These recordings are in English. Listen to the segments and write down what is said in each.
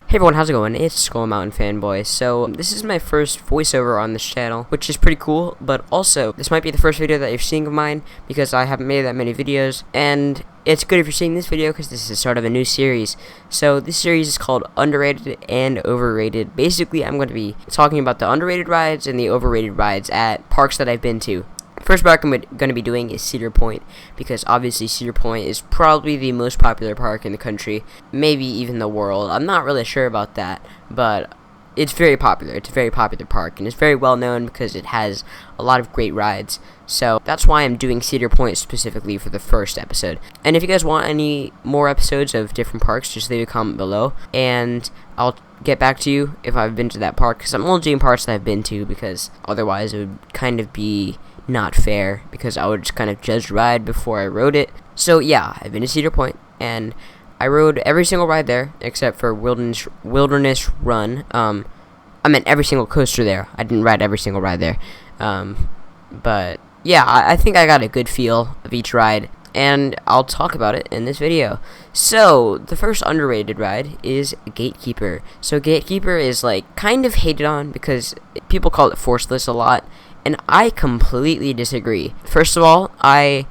Hey everyone, how's it going? It's SkullMountainFanboy. So, this is my first voiceover on this channel, which is pretty cool, but also, this might be the first video that you're seeing of mine, because I haven't made that many videos, and it's good if you're seeing this video, because this is the start of a new series. So, this series is called Underrated and Overrated. Basically, I'm going to be talking about the underrated rides and the overrated rides at parks that I've been to. First park I'm going to be doing is Cedar Point, because obviously Cedar Point is probably the most popular park in the country, maybe even the world. I'm not really sure about that, but it's very popular. It's a very popular park, and it's very well known because it has a lot of great rides. So that's why I'm doing Cedar Point specifically for the first episode. And if you guys want any more episodes of different parks, just leave a comment below, and I'll get back to you if I've been to that park, because I'm only doing parks that I've been to, because otherwise it would kind of be not fair, because I would just kind of judge the ride before I rode it. So yeah, I've been to Cedar Point, and I rode every single ride there except for Wilderness Run. I meant every single coaster there. I didn't ride every single ride there, but yeah, I think I got a good feel of each ride, and I'll talk about it in this video. So the first underrated ride is Gatekeeper. So Gatekeeper is like kind of hated on because people call it forceless a lot, and I completely disagree. First of all, I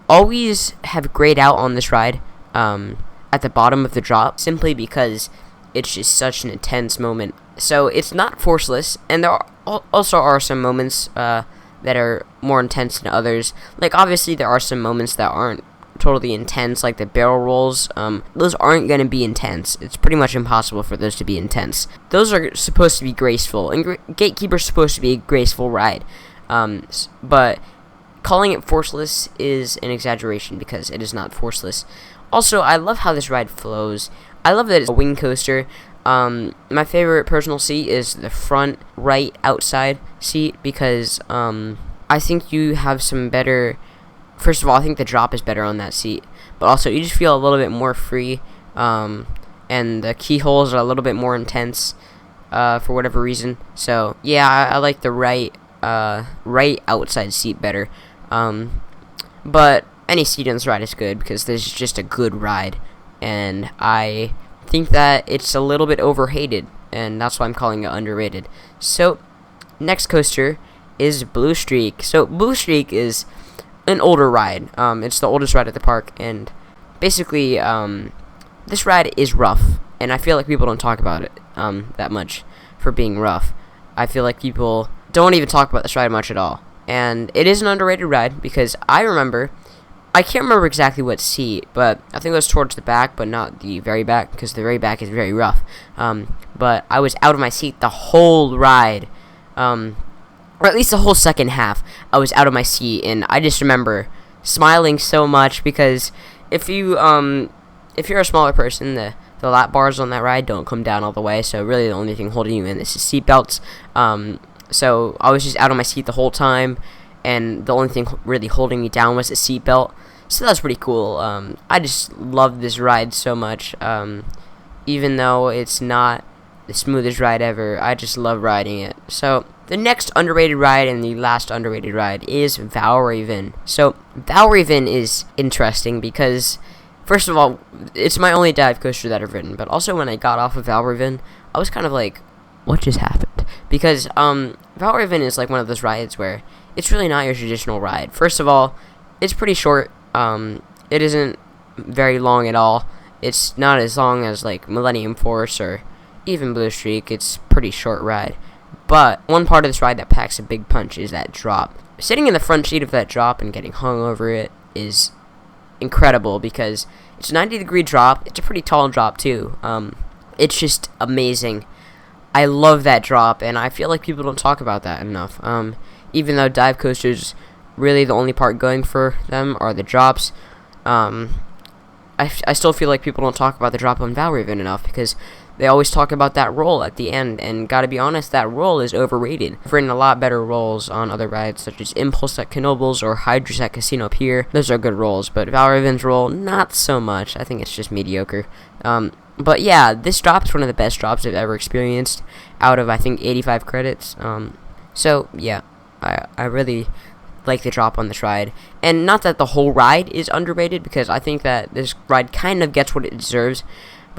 always have grayed out on this ride at the bottom of the drop, simply because it's just such an intense moment. So it's not forceless, and there also are some moments that are more intense than others. Like, obviously there are some moments that aren't totally intense, like the barrel rolls. Those aren't going to be intense. It's pretty much impossible for those to be intense. Those are supposed to be graceful, and Gatekeeper's supposed to be a graceful ride. But calling it forceless is an exaggeration, because it is not forceless. Also, I love how this ride flows. I love that it's a wing coaster. My favorite personal seat is the front right outside seat, because I think you have some better. First of all, I think the drop is better on that seat, but also you just feel a little bit more free, and the keyholes are a little bit more intense for whatever reason. So yeah, I like the right outside seat better. But any seat on this ride is good, because this is just a good ride, and I think that it's a little bit overhated, and that's why I'm calling it underrated. So next coaster is Blue Streak. So Blue Streak is an older ride. It's the oldest ride at the park, and basically this ride is rough, and I feel like people don't talk about it that much for being rough. I feel like people don't even talk about this ride much at all, and it is an underrated ride, because I can't remember exactly what seat, but I think it was towards the back, but not the very back, because the very back is very rough. But I was out of my seat the whole ride, or at least the whole second half. I was out of my seat, and I just remember smiling so much, because if you're a smaller person, the lap bars on that ride don't come down all the way, so really the only thing holding you in is the seat belts. So I was just out of my seat the whole time, and the only thing really holding me down was the seat belt. So that was pretty cool. I just love this ride so much. Even though it's not the smoothest ride ever, I just love riding it. So the next underrated ride and the last underrated ride is Valor. So Valor is interesting because, first of all, it's my only dive coaster that I've ridden. But also, when I got off of Valor, I was kind of like, what just happened? Because Valor is like one of those rides where it's really not your traditional ride. First of all, it's pretty short. It isn't very long at all. It's not as long as like Millennium Force or even Blue Streak. It's a pretty short ride. But one part of this ride that packs a big punch is that drop. Sitting in the front seat of that drop and getting hung over it is incredible, because it's a 90-degree drop. It's a pretty tall drop too. It's just amazing. I love that drop, and I feel like people don't talk about that enough. Even though dive coasters, really the only part going for them are the drops, I still feel like people don't talk about the drop on Valor enough, because they always talk about that roll at the end, and gotta be honest, that roll is overrated. I've ridden a lot better rolls on other rides, such as Impulse at Knoebels or Hydrus at Casino Pier. Those are good rolls, but Valor's roll, not so much. I think it's just mediocre. But yeah, this drop is one of the best drops I've ever experienced, out of I think 85 credits. So yeah, I really like the drop on this ride, and not that the whole ride is underrated, because I think that this ride kind of gets what it deserves,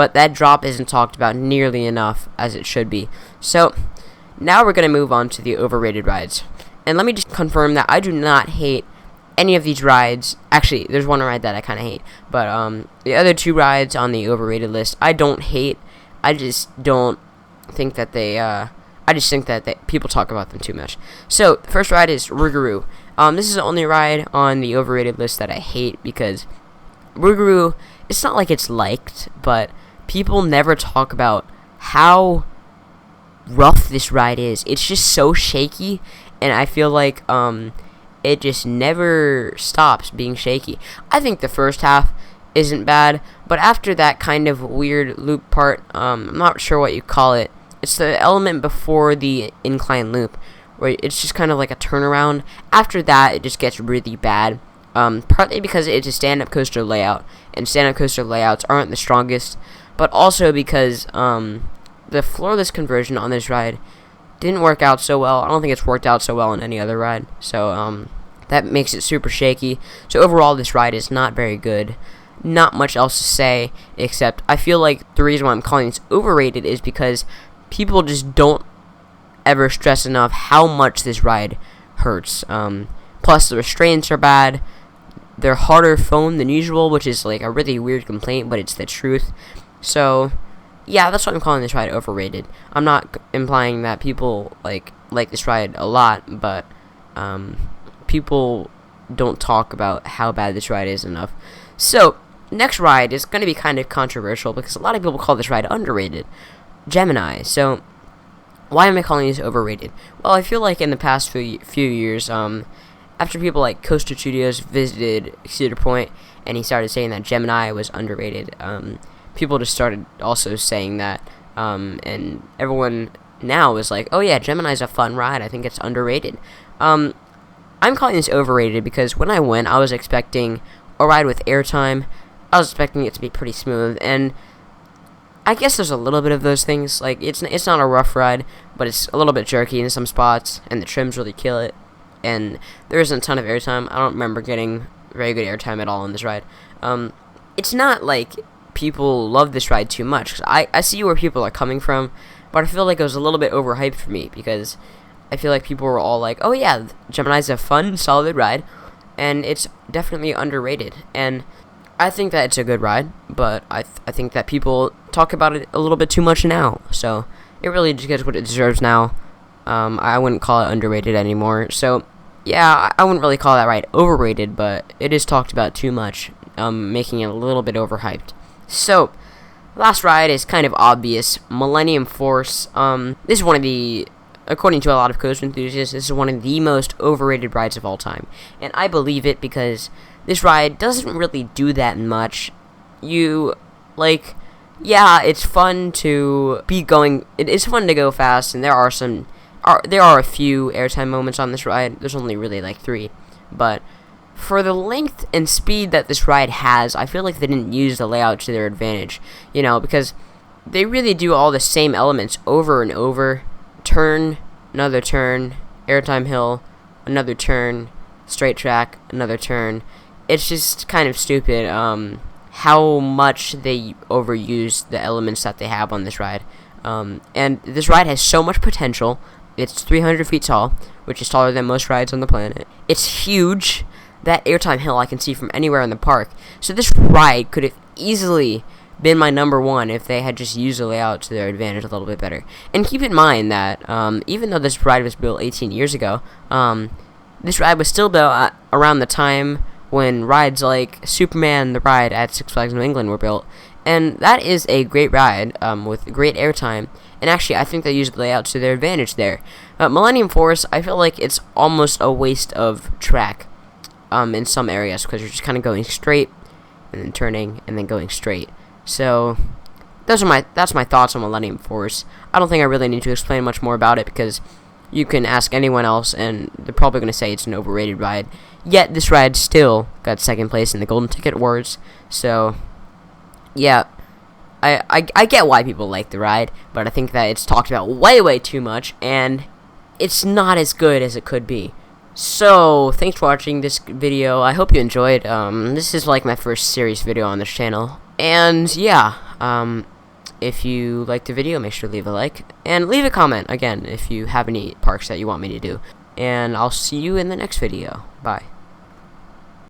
but that drop isn't talked about nearly enough as it should be. So now we're going to move on to the overrated rides. And let me just confirm that I do not hate any of these rides. Actually, there's one ride that I kind of hate, but the other two rides on the overrated list I don't hate. I just don't think that I just think that people talk about them too much. So the first ride is Rugaru. This is the only ride on the overrated list that I hate, because Rugaru, it's not like it's liked, but people never talk about how rough this ride is. It's just so shaky, and I feel like it just never stops being shaky. I think the first half isn't bad, but after that kind of weird loop part, I'm not sure what you call it. It's the element before the incline loop, where it's just kind of like a turnaround. After that, it just gets really bad. Partly because it's a stand-up coaster layout, and stand-up coaster layouts aren't the strongest, but also because the floorless conversion on this ride didn't work out so well. I don't think it's worked out so well on any other ride, so that makes it super shaky. So overall, this ride is not very good. Not much else to say, except I feel like the reason why I'm calling this overrated is because people just don't ever stress enough how much this ride hurts. Plus, the restraints are bad. They're harder foam than usual, which is like a really weird complaint, but it's the truth. So yeah, that's why I'm calling this ride overrated. I'm not implying that people like this ride a lot, but people don't talk about how bad this ride is enough. So next ride is going to be kind of controversial, because a lot of people call this ride underrated. Gemini. So why am I calling this overrated? Well, I feel like in the past few years, after people like Coaster Studios visited Cedar Point, and he started saying that Gemini was underrated, people just started also saying that, and everyone now is like, oh yeah, Gemini's a fun ride, I think it's underrated. I'm calling this overrated because when I went, I was expecting a ride with airtime. I was expecting it to be pretty smooth, and I guess there's a little bit of those things. Like, it's not a rough ride, but it's a little bit jerky in some spots, and the trims really kill it, and there isn't a ton of airtime. I don't remember getting very good airtime at all on this ride. It's not like people love this ride too much, 'cause I see where people are coming from, but I feel like it was a little bit overhyped for me, because I feel like people were all like, oh yeah, Gemini's a fun, solid ride, and it's definitely underrated. And I think that it's a good ride, but I think that people talk about it a little bit too much now, so it really just gets what it deserves now. I wouldn't call it underrated anymore. So yeah, I wouldn't really call that ride overrated, but it is talked about too much, making it a little bit overhyped. So last ride is kind of obvious, Millennium Force. This is one of the, according to a lot of coaster enthusiasts, this is one of the most overrated rides of all time, and I believe it because this ride doesn't really do that much. Yeah, it's fun to be going. It is fun to go fast, and there are a few airtime moments on this ride. There's only really like 3, but for the length and speed that this ride has, I feel like they didn't use the layout to their advantage. You know, because they really do all the same elements over and over. Turn, another turn, airtime hill, another turn, straight track, another turn. It's just kind of stupid how much they overuse the elements that they have on this ride. And this ride has so much potential. It's 300 feet tall, which is taller than most rides on the planet. It's huge. That airtime hill I can see from anywhere in the park. So this ride could have easily been my number 1 if they had just used the layout to their advantage a little bit better. And keep in mind that even though this ride was built 18 years ago, this ride was still built around the time when rides like Superman the Ride at Six Flags New England were built. And that is a great ride with great airtime. And actually, I think they used the layout to their advantage there. Millennium Force, I feel like it's almost a waste of track in some areas, because you're just kind of going straight and then turning and then going straight. So that's my thoughts on Millennium Force. I don't think I really need to explain much more about it, because you can ask anyone else and they're probably going to say it's an overrated ride. Yet this ride still got 2nd place in the Golden Ticket Awards. So yeah, I get why people like the ride, but I think that it's talked about way too much, and it's not as good as it could be. So thanks for watching this video. I hope you enjoyed. This is like my first serious video on this channel, and yeah, If you liked the video, make sure to leave a like, and leave a comment, again, if you have any parks that you want me to do. And I'll see you in the next video. Bye.